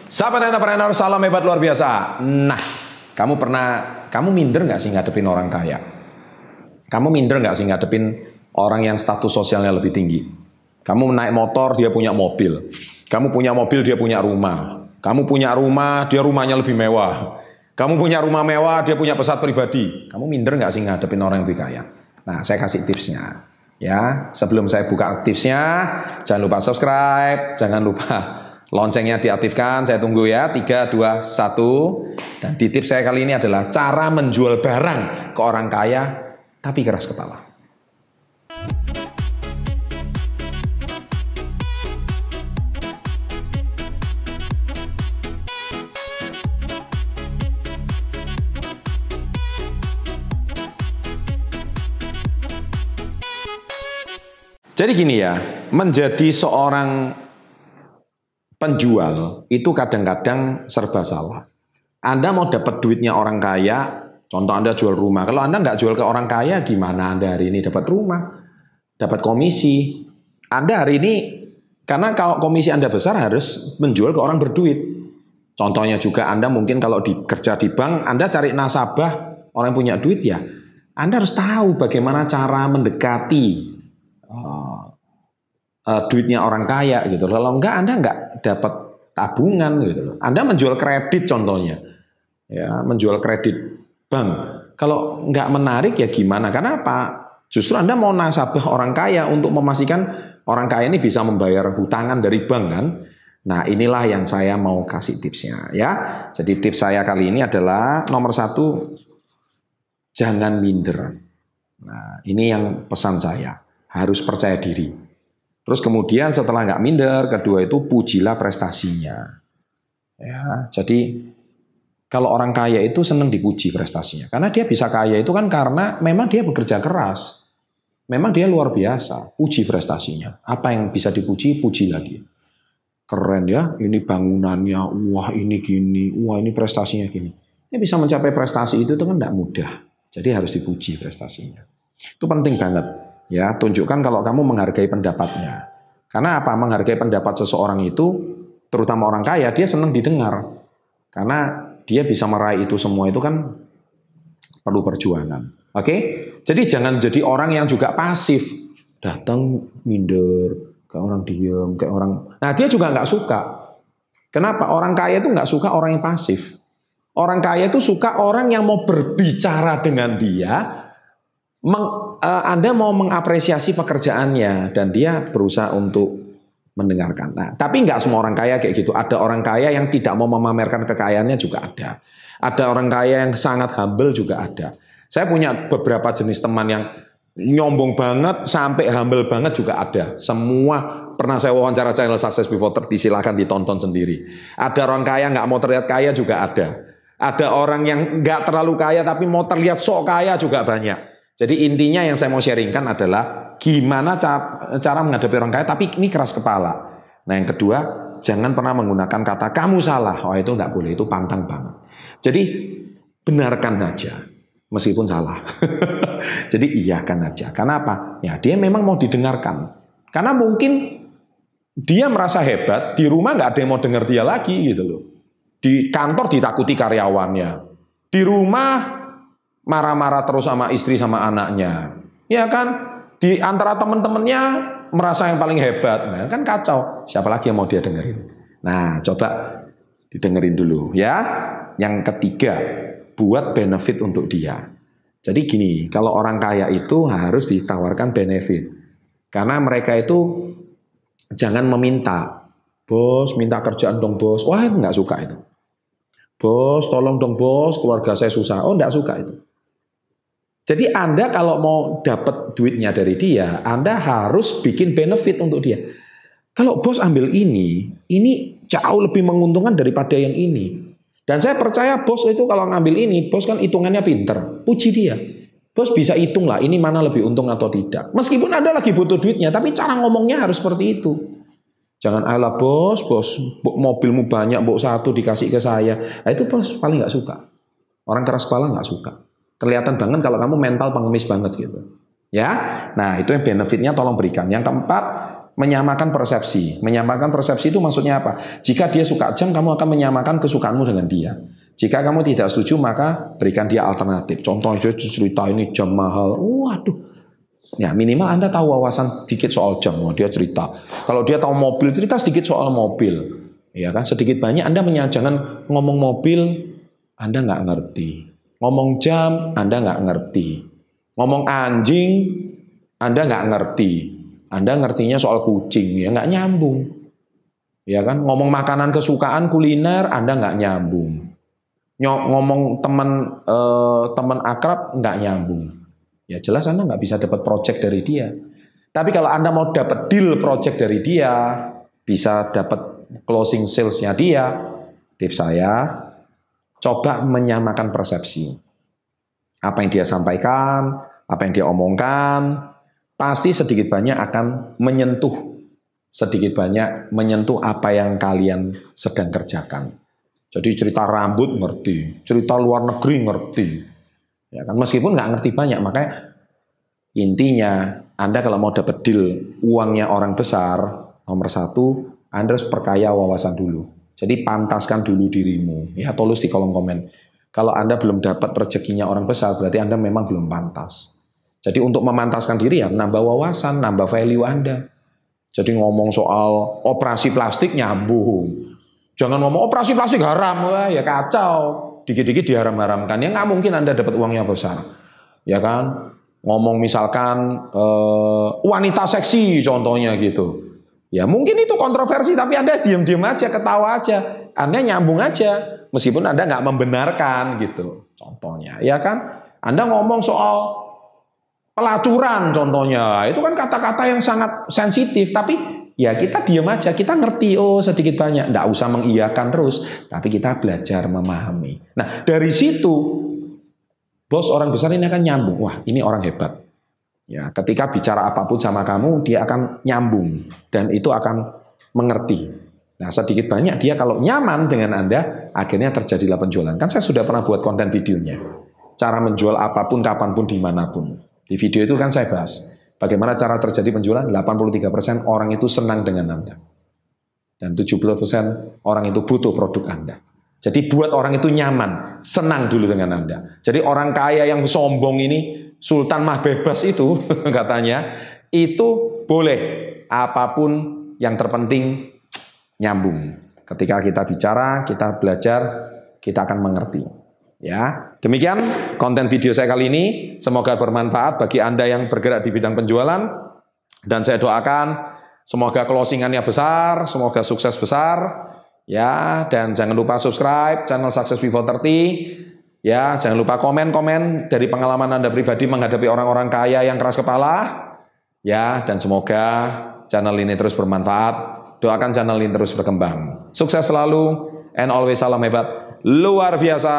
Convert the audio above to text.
Sahabat entrepreneur, salam hebat luar biasa. Nah, kamu minder nggak sih ngadepin orang kaya? Kamu minder nggak sih ngadepin orang yang status sosialnya lebih tinggi? Kamu naik motor, dia punya mobil. Kamu punya mobil, dia punya rumah. Kamu punya rumah, dia rumahnya lebih mewah. Kamu punya rumah mewah, dia punya pesawat pribadi. Kamu minder nggak sih ngadepin orang yang lebih kaya? Nah, saya kasih tipsnya. Ya, sebelum saya buka tipsnya, jangan lupa subscribe, jangan lupa loncengnya diaktifkan. Saya tunggu ya. 3, 2, 1. Dan di tips saya kali ini adalah cara menjual barang ke orang kaya tapi keras kepala. Jadi gini ya, menjadi seorang penjual itu kadang-kadang serba salah. Anda mau dapat duitnya orang kaya, contoh Anda jual rumah. Kalau Anda nggak jual ke orang kaya, gimana Anda hari ini dapat rumah, dapat komisi? Anda hari ini, karena kalau komisi Anda besar harus menjual ke orang berduit. Contohnya juga Anda mungkin kalau kerja di bank, Anda cari nasabah, orang yang punya duit ya, Anda harus tahu bagaimana cara mendekati duitnya orang kaya gitu. Kalau enggak, Anda enggak dapat tabungan gitu loh. Anda menjual kredit contohnya, ya menjual kredit bank. Kalau enggak menarik ya gimana? Kenapa? Justru Anda mau nasabah orang kaya untuk memastikan orang kaya ini bisa membayar hutangan dari bank kan? Nah, inilah yang saya mau kasih tipsnya ya. Jadi tips saya kali ini adalah nomor 1, jangan minder. Nah, ini yang pesan saya, harus percaya diri. Terus kemudian setelah nggak minder, kedua itu pujilah prestasinya. Ya, jadi kalau orang kaya itu senang dipuji prestasinya. Karena dia bisa kaya itu kan karena memang dia bekerja keras. Memang dia luar biasa, puji prestasinya. Apa yang bisa dipuji, pujilah dia. Keren ya, ini bangunannya, wah ini gini, wah ini prestasinya gini. Dia bisa mencapai prestasi itu kan nggak mudah. Jadi harus dipuji prestasinya. Itu penting banget. Ya, tunjukkan kalau kamu menghargai pendapatnya. Karena apa? Menghargai pendapat seseorang itu, terutama orang kaya, dia senang didengar. Karena dia bisa meraih itu semua itu kan perlu perjuangan. Oke? Jadi jangan jadi orang yang juga pasif. Datang minder, kayak orang diem, kayak orang... Nah, dia juga nggak suka. Kenapa? Orang kaya itu nggak suka orang yang pasif. Orang kaya itu suka orang yang mau berbicara dengan dia, Anda mau mengapresiasi pekerjaannya dan dia berusaha untuk mendengarkan. Nah, tapi nggak semua orang kaya kayak gitu. Ada orang kaya yang tidak mau memamerkan kekayaannya juga ada. Ada orang kaya yang sangat humble juga ada. Saya punya beberapa jenis teman yang nyombong banget sampai humble banget juga ada. Semua pernah saya wawancara channel Success Before 30, silakan ditonton sendiri. Ada orang kaya nggak mau terlihat kaya juga ada. Ada orang yang nggak terlalu kaya tapi mau terlihat sok kaya juga banyak. Jadi intinya yang saya mau sharingkan adalah gimana cara menghadapi orang kaya, tapi ini keras kepala. Nah yang kedua, jangan pernah menggunakan kata kamu salah. Oh itu enggak boleh, itu pantang banget. Jadi benarkan aja, meskipun salah. Jadi iyakan aja. Karena apa? Ya dia memang mau didengarkan. Karena mungkin dia merasa hebat, di rumah nggak ada yang mau dengar dia lagi gitu loh. Di kantor ditakuti karyawannya. Di rumah marah-marah terus sama istri sama anaknya. Ya kan? Di antara teman-temannya merasa yang paling hebat. Nah, kan kacau. Siapa lagi yang mau dia dengerin? Nah, coba didengerin dulu ya. Yang ketiga, buat benefit untuk dia. Jadi gini, kalau orang kaya itu harus ditawarkan benefit. Karena mereka itu jangan meminta. Bos, minta kerjaan dong bos. Wah, enggak suka itu. Bos, tolong dong bos, keluarga saya susah. Oh, enggak suka itu. Jadi Anda kalau mau dapat duitnya dari dia, Anda harus bikin benefit untuk dia. Kalau bos ambil ini jauh lebih menguntungkan daripada yang ini. Dan saya percaya bos itu kalau ngambil ini, bos kan hitungannya pinter. Puji dia. Bos bisa hitung lah, ini mana lebih untung atau tidak. Meskipun Anda lagi butuh duitnya, tapi cara ngomongnya harus seperti itu. Jangan ala bos, mobilmu banyak, bos satu dikasih ke saya. Nah, itu bos paling nggak suka. Orang keras kepala nggak suka. Kelihatan banget kalau kamu mental pengemis banget gitu. Ya, nah itu yang benefitnya tolong berikan. Yang keempat, Menyamakan persepsi. Menyamakan persepsi itu maksudnya apa? Jika dia suka jam, kamu akan menyamakan kesukaanmu dengan dia. Jika kamu tidak setuju, maka berikan dia alternatif. Contohnya dia cerita ini jam mahal. Waduh. Ya minimal Anda tahu wawasan sedikit soal jam. Dia cerita. Kalau dia tahu mobil, cerita sedikit soal mobil. Ya kan, sedikit banyak Anda jangan ngomong mobil, Anda nggak ngerti. Ngomong jam, Anda nggak ngerti. Ngomong anjing, Anda nggak ngerti. Anda ngertinya soal kucing, ya nggak nyambung. Ya kan, ngomong makanan kesukaan kuliner, Anda nggak nyambung. Ngomong teman akrab, nggak nyambung. Ya jelas Anda nggak bisa dapat project dari dia. Tapi kalau Anda mau dapat deal project dari dia, bisa dapat closing salesnya dia, tips saya, coba menyamakan persepsi. Apa yang dia sampaikan, apa yang dia omongkan, pasti sedikit banyak akan sedikit banyak menyentuh apa yang kalian sedang kerjakan. Jadi cerita rambut ngerti, cerita luar negeri ngerti. Ya kan, meskipun nggak ngerti banyak, makanya intinya Anda kalau mau dapat deal uangnya orang besar, nomor satu, Anda harus perkaya wawasan dulu. Jadi pantaskan dulu dirimu. Ya tulis di kolom komen. Kalau Anda belum dapat rezekinya orang besar, berarti Anda memang belum pantas. Jadi untuk memantaskan diri ya nambah wawasan, nambah value Anda. Jadi ngomong soal operasi plastik nyambung. Jangan ngomong operasi plastik haram, wah ya kacau. Dikit-dikit diharam-haramkan, ya nggak mungkin Anda dapat uangnya besar. Ya kan? Ngomong misalkan wanita seksi contohnya gitu. Ya mungkin itu kontroversi, tapi Anda diam-diam aja, ketawa aja. Anda nyambung aja, meskipun Anda nggak membenarkan gitu. Contohnya, ya kan? Anda ngomong soal pelacuran contohnya, itu kan kata-kata yang sangat sensitif, tapi ya kita diam aja, kita ngerti, oh sedikit banyak, nggak usah mengiyakan terus, tapi kita belajar memahami. Nah dari situ, bos orang besar ini akan nyambung, wah ini orang hebat. Ya, ketika bicara apapun sama kamu, dia akan nyambung dan itu akan mengerti. Nah, sedikit banyak dia kalau nyaman dengan Anda, akhirnya terjadilah penjualan. Kan saya sudah pernah buat konten videonya. Cara menjual apapun, kapanpun, dimanapun. Di video itu kan saya bahas bagaimana cara terjadi penjualan. 83% orang itu senang dengan Anda. Dan 70% orang itu butuh produk Anda. Jadi buat orang itu nyaman, senang dulu dengan Anda. Jadi orang kaya yang sombong ini, Sultan mah bebas itu katanya, itu boleh apapun, yang terpenting nyambung. Ketika kita bicara, kita belajar, kita akan mengerti. Ya, demikian konten video saya kali ini. Semoga bermanfaat bagi Anda yang bergerak di bidang penjualan, dan saya doakan semoga closingannya besar, semoga sukses besar. Ya, dan jangan lupa subscribe channel Success Before 30. Ya, jangan lupa komen-komen dari pengalaman Anda pribadi menghadapi orang-orang kaya yang keras kepala. Ya, dan semoga channel ini terus bermanfaat. Doakan channel ini terus berkembang. Sukses selalu, and always salam hebat luar biasa.